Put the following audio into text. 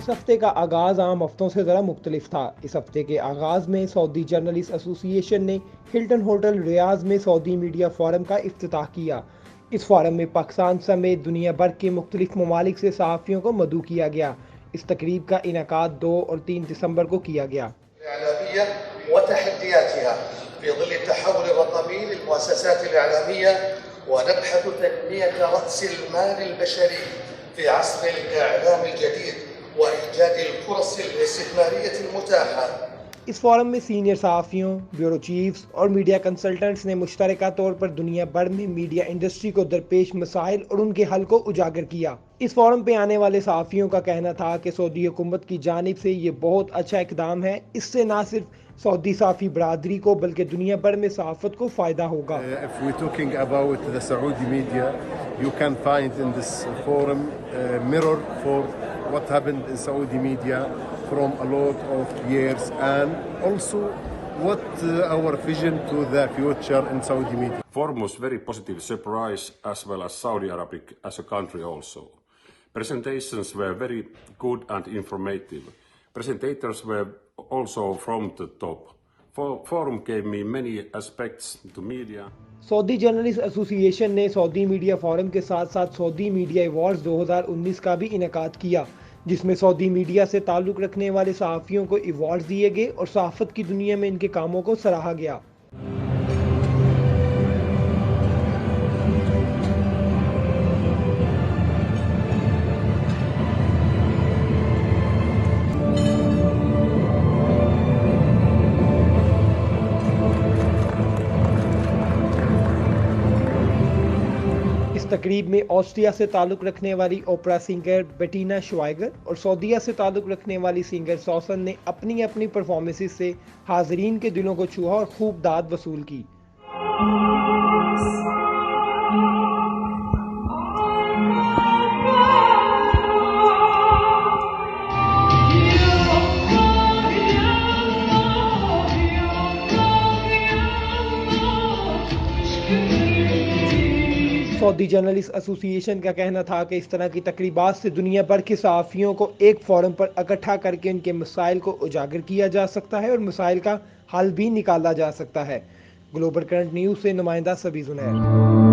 इस हफ्ते का आगाज़ आम हफ्तों से ज़रा मुख्तलिफ था। इस हफ्ते के आगाज़ में सऊदी जर्नलिस्ट एसोसिएशन ने हिल्टन होटल रियाज में सऊदी मीडिया फोरम का इफ्तिताह किया। इस फोरम में पाकिस्तान समेत दुनिया भर के मुख्तलिफ ममालिक से सहाफ़ियों को मदऊ किया गया। इस तकरीब का इनेकाद 2 और 3 दिसंबर को किया गया। इस फोरम में सीनियर सहाफ़ियों, ब्यूरो चीफ्स और मीडिया कंसल्टेंट्स ने मुश्तरका तौर पर दुनिया भर में मीडिया इंडस्ट्री को दरपेश मसाइल और उनके हल को उजागर किया। इस फोरम पे आने वाले सहाफ़ियों का कहना था कि सऊदी हुकूमत की जानिब से ये बहुत अच्छा इकदाम है। इससे न सिर्फ सऊदी सहाफ़ी बरादरी को बल्कि दुनिया भर में सहाफ़त को फ़ायदा होगा। If we're talking about the Saudi media, you can find in this forum a mirror for what happened in Saudi media from a lot of years, and also what our vision to the future in Saudi media. Forum was very positive surprise, as well as Saudi Arabic as a country also. Presentations were very good and informative. Presentators were also from the top. Forum gave me many aspects to media. Saudi journalist association ने Saudi media forum के साथ साथ Saudi media awards 2019 का भी इनेकाद किया, जिसमें Saudi media से ताल्लुक़ रखने वाले सहाफ़ियों को अवार्ड्स दिए गए और सहाफ़त की दुनिया में इनके कामों को सराहा गया। इस तकरीब में ऑस्ट्रिया से ताल्लुक़ रखने वाली ओपरा सिंगर बेटीना श्वाइगर और सऊदीया से ताल्लुक़ रखने वाली सिंगर सौसन ने अपनी अपनी परफॉर्मेंसेस से हाज़रीन के दिलों को छुआ और खूब दाद वसूल की। सऊदी जर्नलिस्ट एसोसिएशन का कहना था कि इस तरह की तकरीबात से दुनिया भर के सहाफ़ियों को एक फोरम पर इकट्ठा करके उनके मसाइल को उजागर किया जा सकता है और मसाइल का हल भी निकाला जा सकता है। ग्लोबल करंट न्यूज़ से नुमाइंदा सबी जुनैर।